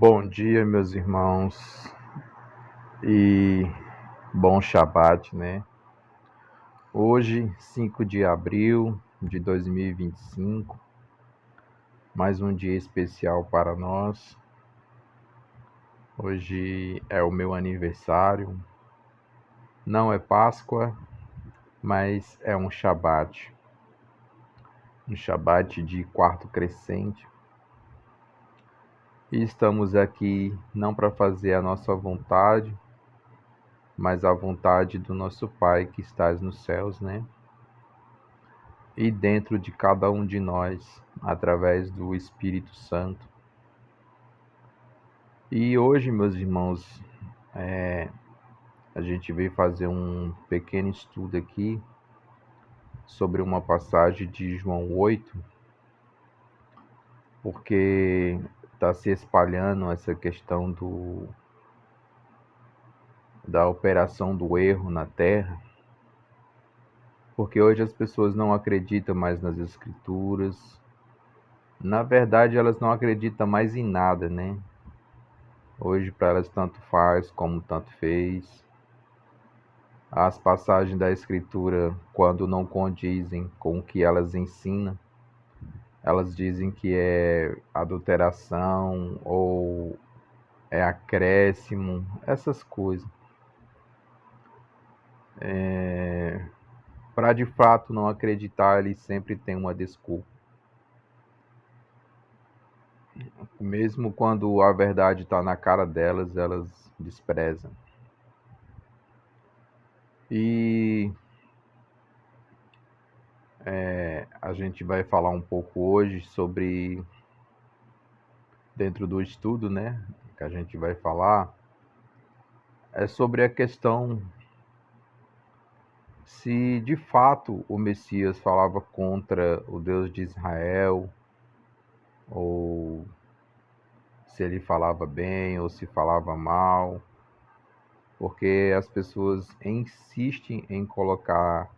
Bom dia, meus irmãos, e bom Shabat, né? Hoje, 5 de abril de 2025, mais um dia especial para nós. Hoje é o meu aniversário. Não é Páscoa, mas é um Shabat. Um Shabat de quarto crescente. E estamos aqui não para fazer a nossa vontade, mas a vontade do nosso Pai que estás nos céus, né? E dentro de cada um de nós, através do Espírito Santo. E hoje, meus irmãos, a gente veio fazer um pequeno estudo aqui sobre uma passagem de João 8, porque está se espalhando essa questão da operação do erro na Terra, porque hoje as pessoas não acreditam mais nas Escrituras. Na verdade, elas não acreditam mais em nada, né? Hoje, para elas, tanto faz como tanto fez. As passagens da Escritura, quando não condizem com o que elas ensinam, elas dizem que é adulteração ou é acréscimo, essas coisas. Para de fato não acreditar, eles sempre têm uma desculpa. Mesmo quando a verdade está na cara delas, elas desprezam. E a gente vai falar um pouco hoje sobre, dentro do estudo, né, que a gente vai falar, é sobre a questão se de fato o Messias falava contra o Deus de Israel, ou se ele falava bem, ou se falava mal, porque as pessoas insistem em colocar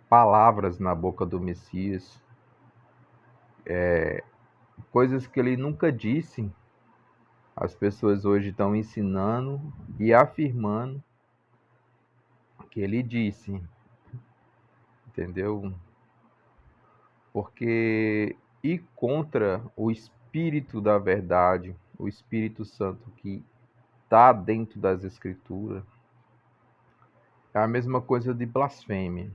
palavras na boca do Messias, coisas que ele nunca disse. As pessoas hoje estão ensinando e afirmando que ele disse, entendeu? Porque ir contra o Espírito da verdade, o Espírito Santo que está dentro das Escrituras, é a mesma coisa de blasfêmia,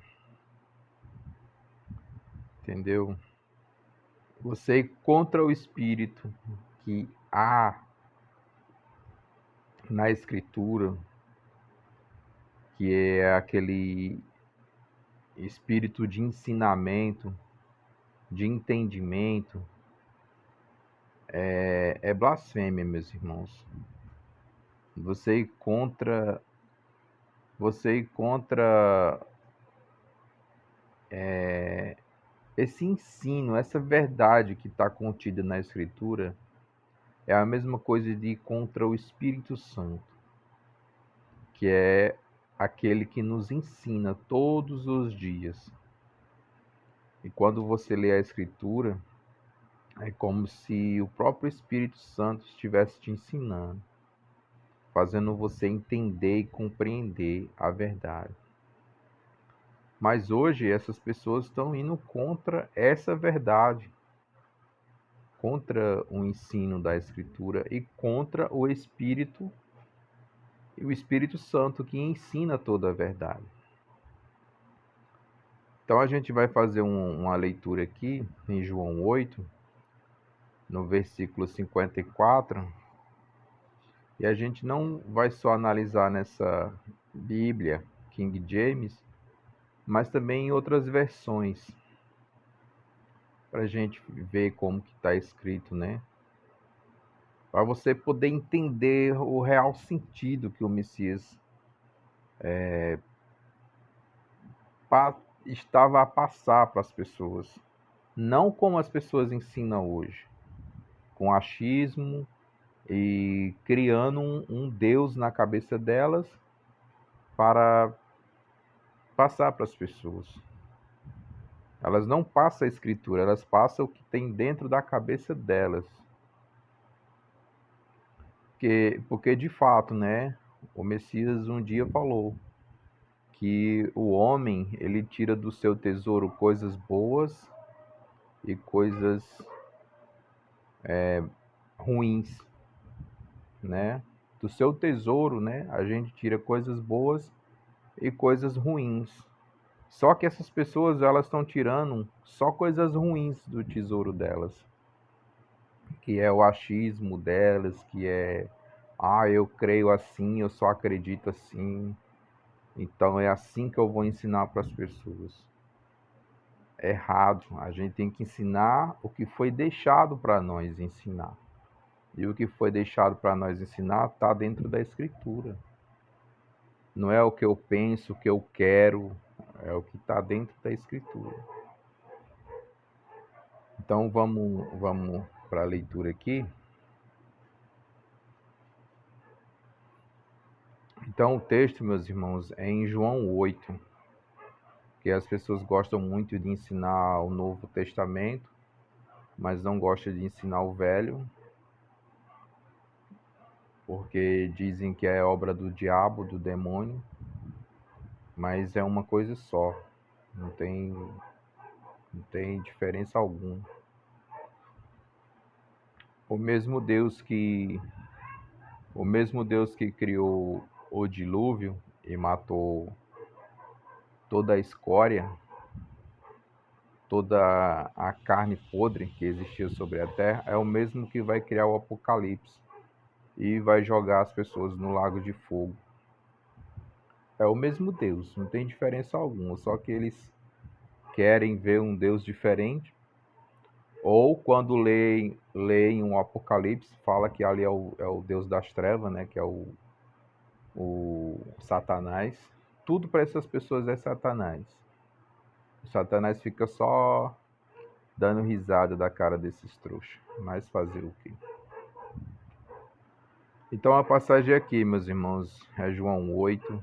entendeu? Você ir contra o Espírito que há na Escritura, que é aquele espírito de ensinamento, de entendimento, é blasfêmia, meus irmãos. Você ir contra, você ir contra esse ensino, essa verdade que está contida na Escritura, é a mesma coisa de ir contra o Espírito Santo, que é aquele que nos ensina todos os dias. E quando você lê a Escritura, é como se o próprio Espírito Santo estivesse te ensinando, fazendo você entender e compreender a verdade. Mas hoje essas pessoas estão indo contra essa verdade, contra o ensino da Escritura e contra o Espírito e o Espírito Santo que ensina toda a verdade. Então a gente vai fazer uma leitura aqui em João 8, no versículo 54, e a gente não vai só analisar nessa Bíblia King James, mas também em outras versões, para a gente ver como que está escrito, né? Para você poder entender o real sentido que o Messias estava a passar para as pessoas. Não como as pessoas ensinam hoje, com achismo e criando um Deus na cabeça delas para passar para as pessoas. Elas não passam a escritura, elas passam o que tem dentro da cabeça delas. Porque de fato, né, o Messias um dia falou que o homem, ele tira do seu tesouro coisas boas e coisas ruins, né? Do seu tesouro, né, a gente tira coisas boas e coisas ruins. Só que essas pessoas, elas estão tirando só coisas ruins do tesouro delas, que é o achismo delas, que é, eu creio assim, eu só acredito assim, então é assim que eu vou ensinar para as pessoas. É errado. A gente tem que ensinar o que foi deixado para nós ensinar. E o que foi deixado para nós ensinar está dentro da Escritura. Não é o que eu penso, o que eu quero, é o que está dentro da Escritura. Então vamos para a leitura aqui. Então o texto, meus irmãos, é em João 8, que as pessoas gostam muito de ensinar o Novo Testamento, mas não gostam de ensinar o Velho, porque dizem que é obra do diabo, do demônio, mas é uma coisa só, não tem, não tem diferença alguma. O mesmo Deus que o mesmo Deus que criou o dilúvio e matou toda a escória, toda a carne podre que existia sobre a terra, é o mesmo que vai criar o Apocalipse e vai jogar as pessoas no lago de fogo. É o mesmo Deus, não tem diferença alguma, só que eles querem ver um Deus diferente, ou quando leem um Apocalipse, fala que ali é o Deus das trevas, né, que é o Satanás. Tudo para essas pessoas é Satanás. O Satanás fica só dando risada da cara desses trouxas. Mas fazer o quê? Então a passagem aqui, meus irmãos, é João 8,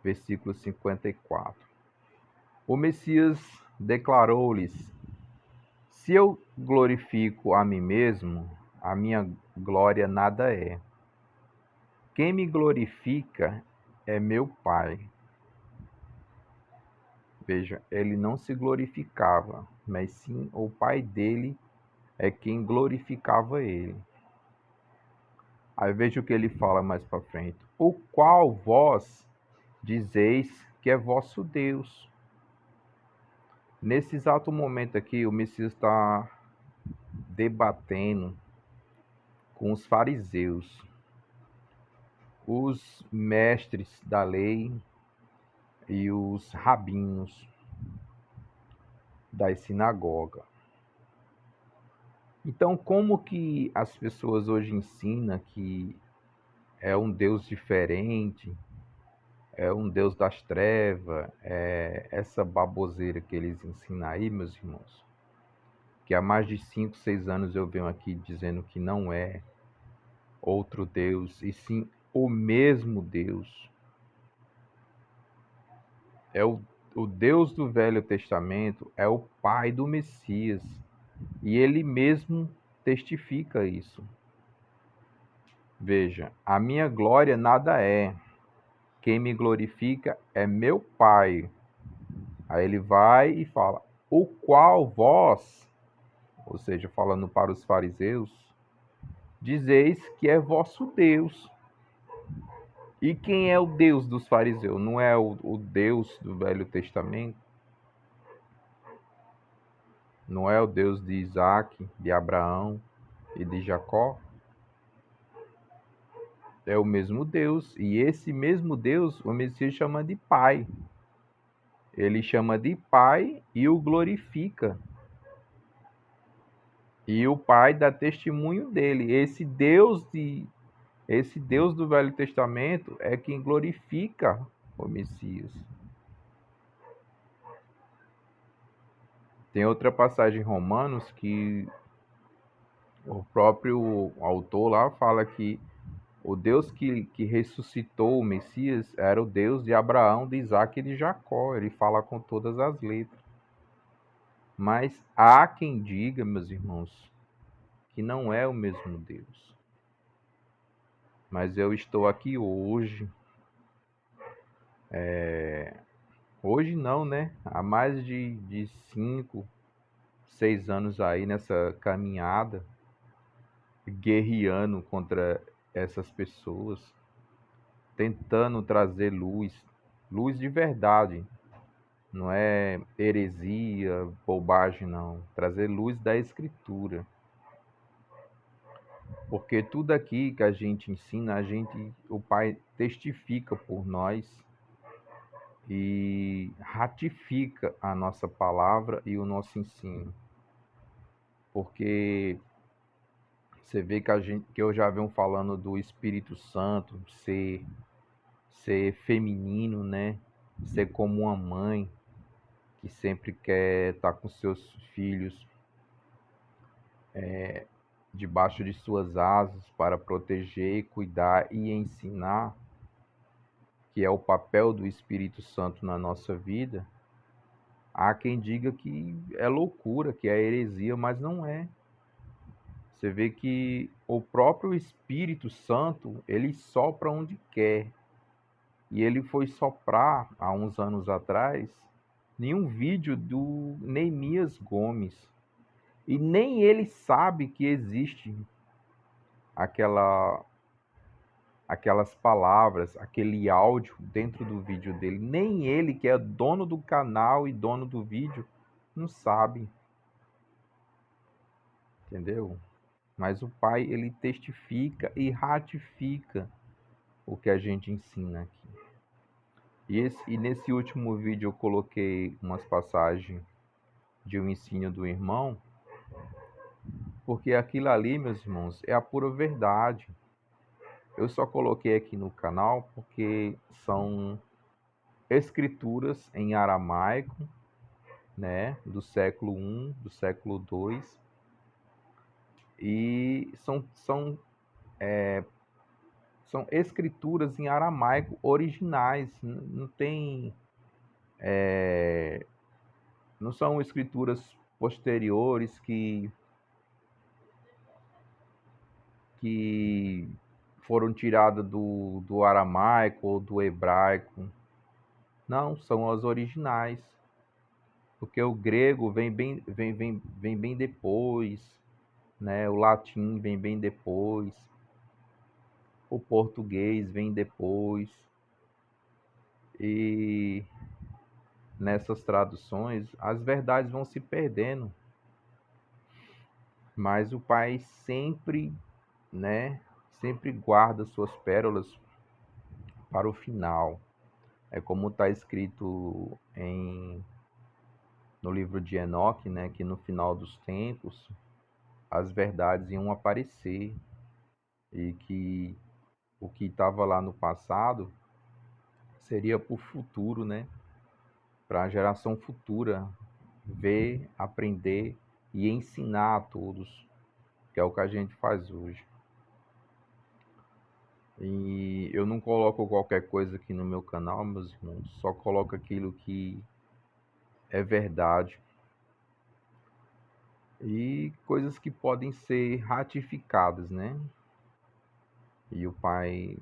versículo 54. O Messias declarou-lhes: Se eu glorifico a mim mesmo, a minha glória nada é. Quem me glorifica é meu Pai. Veja, ele não se glorificava, mas sim o Pai dele é quem glorificava ele. Aí veja o que ele fala mais para frente. O qual vós dizeis que é vosso Deus. Nesse exato momento aqui, o Messias está debatendo com os fariseus, os mestres da lei e os rabinos das sinagogas. Então, como que as pessoas hoje ensinam que é um Deus diferente, é um Deus das trevas, é essa baboseira que eles ensinam aí, meus irmãos, que há mais de 5, 6 anos eu venho aqui dizendo que não é outro Deus, e sim o mesmo Deus. É o Deus do Velho Testamento, é o Pai do Messias, e ele mesmo testifica isso. Veja, a minha glória nada é. Quem me glorifica é meu Pai. Aí ele vai e fala: o qual vós, ou seja, falando para os fariseus, dizeis que é vosso Deus. E quem é o Deus dos fariseus? Não é o Deus do Velho Testamento? Não é o Deus de Isaac, de Abraão e de Jacó? É o mesmo Deus. E esse mesmo Deus, o Messias chama de Pai. Ele chama de Pai e o glorifica. E o Pai dá testemunho dele. Esse Deus do Velho Testamento é quem glorifica o Messias. Tem outra passagem em Romanos que o próprio autor lá fala que o Deus que ressuscitou o Messias era o Deus de Abraão, de Isaac e de Jacó. Ele fala com todas as letras. Mas há quem diga, meus irmãos, que não é o mesmo Deus. mas eu estou aqui hoje. Hoje não, né? Há mais de 5, 6 anos aí nessa caminhada, guerreando contra essas pessoas, tentando trazer luz, luz de verdade, não é heresia, bobagem, não. Trazer luz da Escritura. Porque tudo aqui que a gente ensina, o Pai testifica por nós e ratifica a nossa palavra e o nosso ensino. Porque você vê que eu já venho falando do Espírito Santo ser feminino, né? Ser como uma mãe que sempre quer estar com seus filhos debaixo de suas asas para proteger, cuidar e ensinar, que é o papel do Espírito Santo na nossa vida. Há quem diga que é loucura, que é heresia, mas não é. Você vê que o próprio Espírito Santo, ele sopra onde quer. E ele foi soprar há uns anos atrás em um vídeo do Neemias Gomes. E nem ele sabe que existe aquela aquelas palavras, aquele áudio dentro do vídeo dele. Nem ele, que é dono do canal e dono do vídeo, não sabe, entendeu? Mas o pai, ele testifica e ratifica o que a gente ensina aqui. E nesse último vídeo eu coloquei umas passagens de um ensino do irmão, porque aquilo ali, meus irmãos, é a pura verdade. Eu só coloquei aqui no canal porque são escrituras em aramaico, né, do século I, do século II, e são escrituras em aramaico originais, não tem, não são escrituras posteriores que foram tiradas do aramaico ou do hebraico. Não, são as originais, porque o grego vem bem depois, né? O latim vem bem depois, o português vem depois, e nessas traduções as verdades vão se perdendo, mas o Pai sempre, né, sempre guarda suas pérolas para o final. É como está escrito no livro de Enoque, né, que no final dos tempos as verdades iam aparecer e que o que estava lá no passado seria para o futuro, né, para a geração futura ver, aprender e ensinar a todos, que é o que a gente faz hoje. E eu não coloco qualquer coisa aqui no meu canal, meus irmãos, só coloco aquilo que é verdade e coisas que podem ser ratificadas, né? E o Pai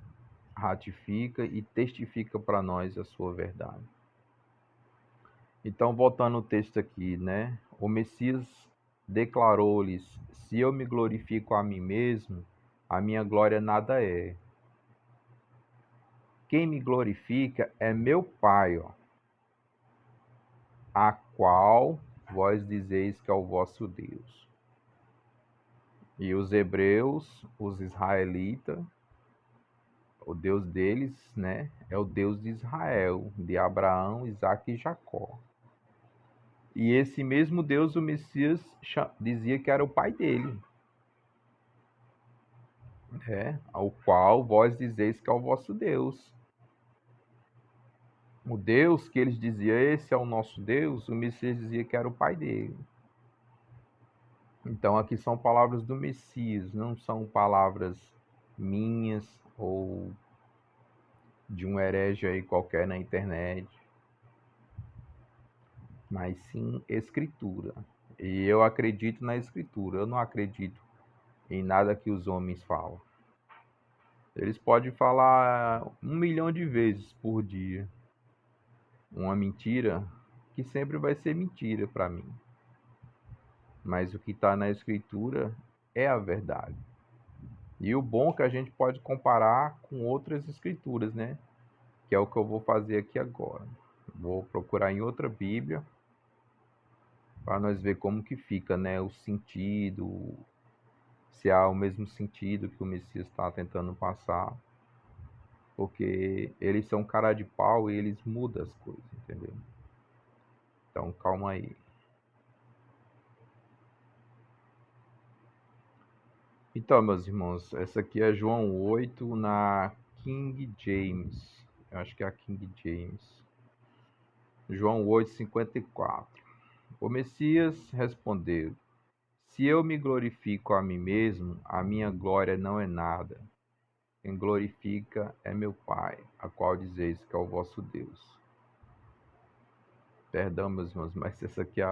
ratifica e testifica para nós a sua verdade. Então, voltando ao texto aqui, né? O Messias declarou-lhes: Se eu me glorifico a mim mesmo, a minha glória nada é. Quem me glorifica é meu Pai, ó, a qual vós dizeis que é o vosso Deus. E os hebreus, os israelitas, o Deus deles, né, é o Deus de Israel, de Abraão, Isaque e Jacó. E esse mesmo Deus, o Messias, dizia que era o pai dele, ao qual vós dizeis que é o vosso Deus. O Deus que eles diziam, esse é o nosso Deus, o Messias dizia que era o pai dele. Então aqui são palavras do Messias, não são palavras minhas ou de um herege aí qualquer na internet, mas sim escritura. E eu acredito na escritura, eu não acredito em nada que os homens falam. Eles podem falar 1 milhão de vezes por dia uma mentira que sempre vai ser mentira para mim. Mas o que está na escritura é a verdade. E o bom é que a gente pode comparar com outras escrituras, né? Que é o que eu vou fazer aqui agora. Vou procurar em outra Bíblia para nós ver como que fica, né? O sentido, se há o mesmo sentido que o Messias está tentando passar, porque eles são cara de pau e eles mudam as coisas, entendeu? Então calma aí. Então, meus irmãos, essa aqui é João 8 na King James. Eu acho que é a King James. João 8:54. O Messias respondeu: Se eu me glorifico a mim mesmo, a minha glória não é nada. Quem glorifica é meu Pai, a qual dizeis que é o vosso Deus. Perdão, meus irmãos, mas essa aqui é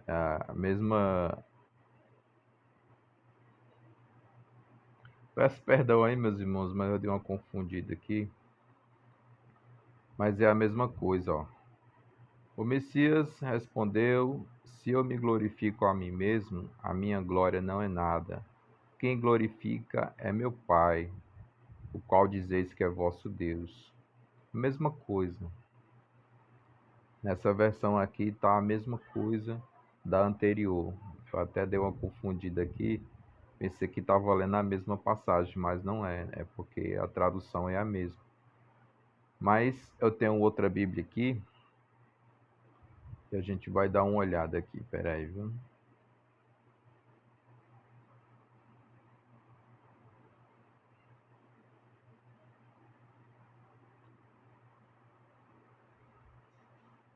a mesma. Peço perdão aí, meus irmãos, mas eu dei uma confundida aqui. Mas é a mesma coisa, ó. O Messias respondeu: Se eu me glorifico a mim mesmo, a minha glória não é nada. Quem glorifica é meu Pai, o qual dizeis que é vosso Deus. Mesma coisa. Nessa versão aqui está a mesma coisa da anterior. Eu até dei uma confundida aqui. Pensei que estava lendo a mesma passagem, mas não é. É porque a tradução é a mesma. Mas eu tenho outra Bíblia aqui e a gente vai dar uma olhada aqui. Pera aí, viu?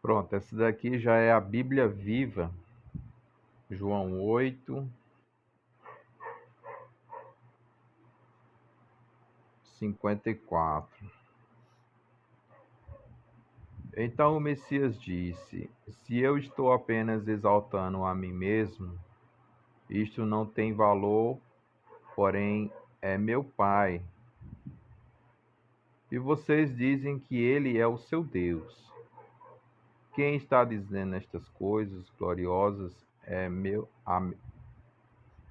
Pronto, essa daqui já é a Bíblia Viva, João 8:54. Então o Messias disse: Se eu estou apenas exaltando a mim mesmo, isto não tem valor, porém é meu Pai. E vocês dizem que ele é o seu Deus. Quem está dizendo estas coisas gloriosas é meu.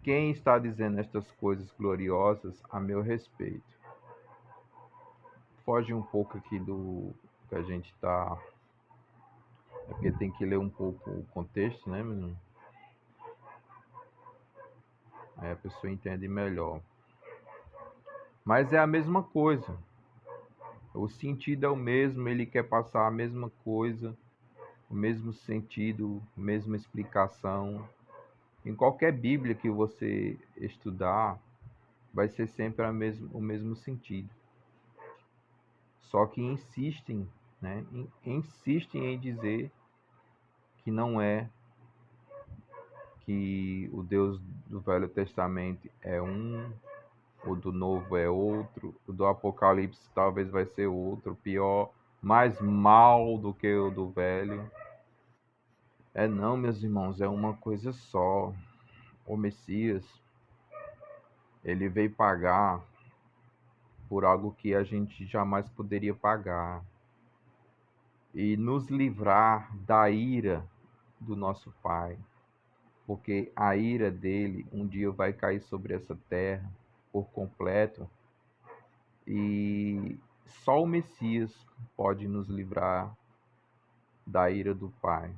Quem está dizendo estas coisas gloriosas a meu respeito? Foge um pouco aqui do que a gente está. É porque tem que ler um pouco o contexto, né, menino? Aí a pessoa entende melhor. Mas é a mesma coisa. O sentido é o mesmo, ele quer passar a mesma coisa, o mesmo sentido, a mesma explicação. Em qualquer Bíblia que você estudar, vai ser sempre o mesmo sentido. Só que insistem, né? Insistem em dizer que não é, que o Deus do Velho Testamento é um, o do Novo é outro, o do Apocalipse talvez vai ser outro, pior, mais mal do que o do Velho. É não, meus irmãos, é uma coisa só. O Messias, ele veio pagar por algo que a gente jamais poderia pagar e nos livrar da ira do nosso Pai, porque a ira dele um dia vai cair sobre essa terra por completo e só o Messias pode nos livrar da ira do Pai.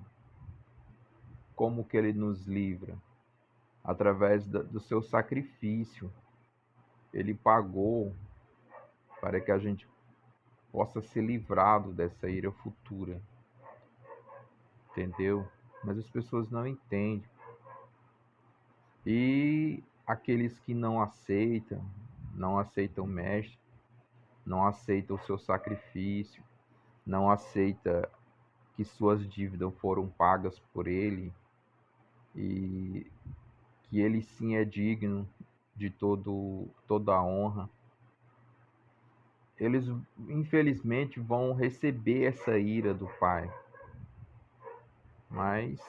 Como que ele nos livra? Através do seu sacrifício. Ele pagou para que a gente possa ser livrado dessa ira futura, entendeu? Mas as pessoas não entendem. E aqueles que não aceitam o mestre, não aceitam o seu sacrifício, não aceita que suas dívidas foram pagas por ele e que ele sim é digno de toda a honra. Eles infelizmente vão receber essa ira do Pai. Mas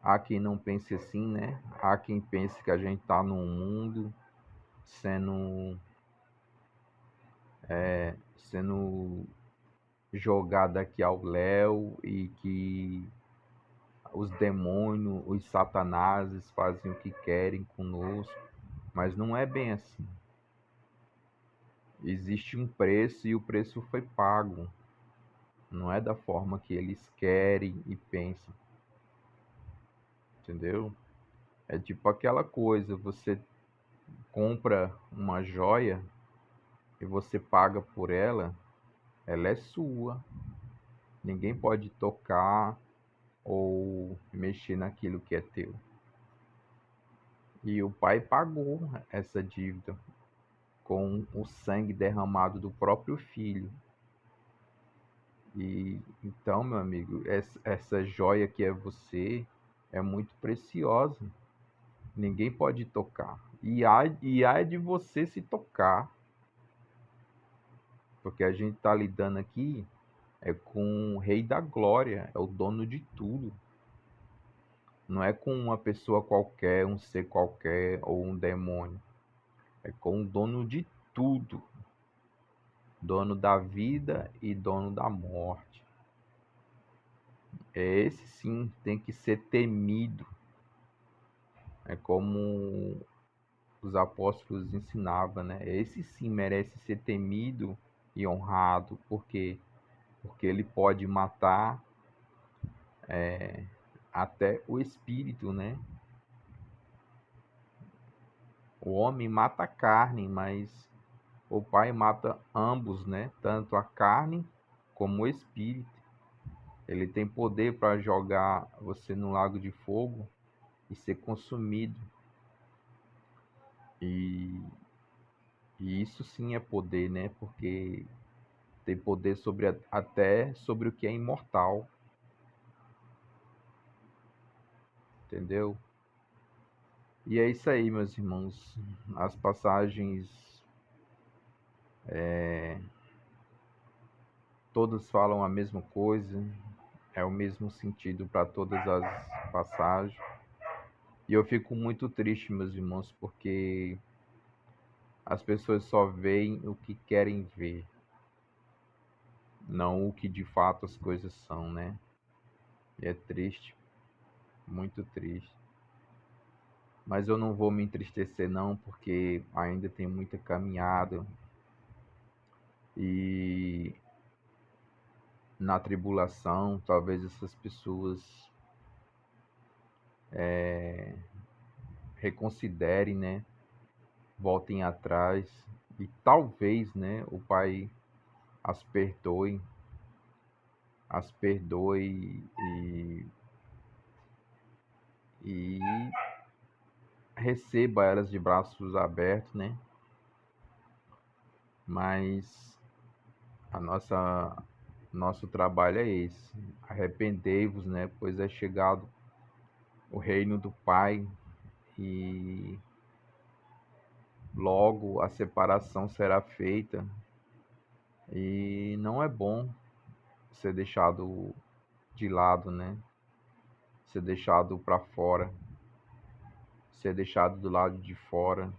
há quem não pense assim, né? Há quem pense que a gente está num mundo sendo sendo jogada aqui ao léu e que os demônios, os satanases fazem o que querem conosco, mas não é bem assim. Existe um preço e o preço foi pago. Não é da forma que eles querem e pensam, entendeu? É tipo aquela coisa, você compra uma joia e você paga por ela, ela é sua. Ninguém pode tocar ou mexer naquilo que é teu. E o pai pagou essa dívida com o sangue derramado do próprio filho. E então, meu amigo, essa joia que é você é muito preciosa. Ninguém pode tocar. E há de você se tocar, porque a gente está lidando aqui com o Rei da Glória, é o dono de tudo. Não é com uma pessoa qualquer, um ser qualquer ou um demônio. É com o dono de tudo, dono da vida e dono da morte. Esse sim tem que ser temido. É como os apóstolos ensinavam, né? Esse sim merece ser temido e honrado, porque ele pode matar até o espírito, né? O homem mata a carne, mas o Pai mata ambos, né? Tanto a carne como o espírito. Ele tem poder para jogar você no lago de fogo e ser consumido. E, e isso sim é poder, né? Porque tem poder sobre até sobre o que é imortal, entendeu? E é isso aí, meus irmãos. As passagens todas falam a mesma coisa, é o mesmo sentido para todas as passagens. E eu fico muito triste, meus irmãos, porque as pessoas só veem o que querem ver, não o que de fato as coisas são, né? E é triste, muito triste. Mas eu não vou me entristecer não, porque ainda tem muita caminhada e na tribulação, talvez essas pessoas reconsiderem, né? Voltem atrás e talvez, né, o Pai as perdoe, as perdoe e receba elas de braços abertos, né? Mas a nosso trabalho é esse. Arrependei-vos, né? Pois é chegado o reino do Pai e logo a separação será feita e não é bom ser deixado de lado, né? Ser deixado para fora, ser deixado do lado de fora,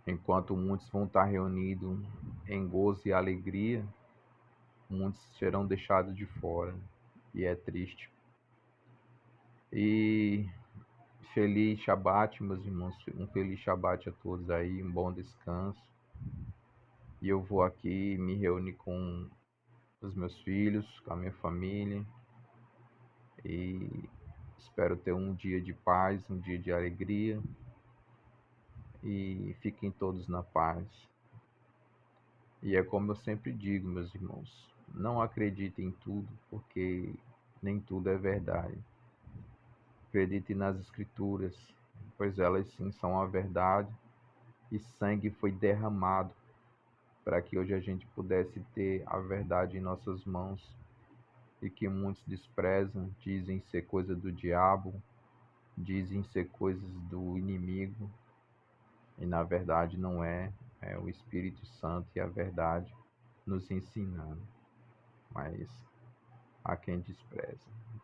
enquanto muitos vão estar reunidos em gozo e alegria, muitos serão deixados de fora, e é triste. E feliz Shabat, meus irmãos, um feliz Shabat a todos aí, um bom descanso. E eu vou aqui me reunir com os meus filhos, com a minha família, e espero ter um dia de paz, um dia de alegria, e fiquem todos na paz. E é como eu sempre digo, meus irmãos, não acreditem em tudo, porque nem tudo é verdade. Acredite nas Escrituras, pois elas sim são a verdade, e sangue foi derramado para que hoje a gente pudesse ter a verdade em nossas mãos, e que muitos desprezam, dizem ser coisa do diabo, dizem ser coisas do inimigo, e na verdade não é, é o Espírito Santo e a verdade nos ensinando. Mas a quem despreza.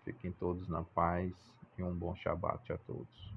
Fiquem todos na paz e um bom Shabat a todos.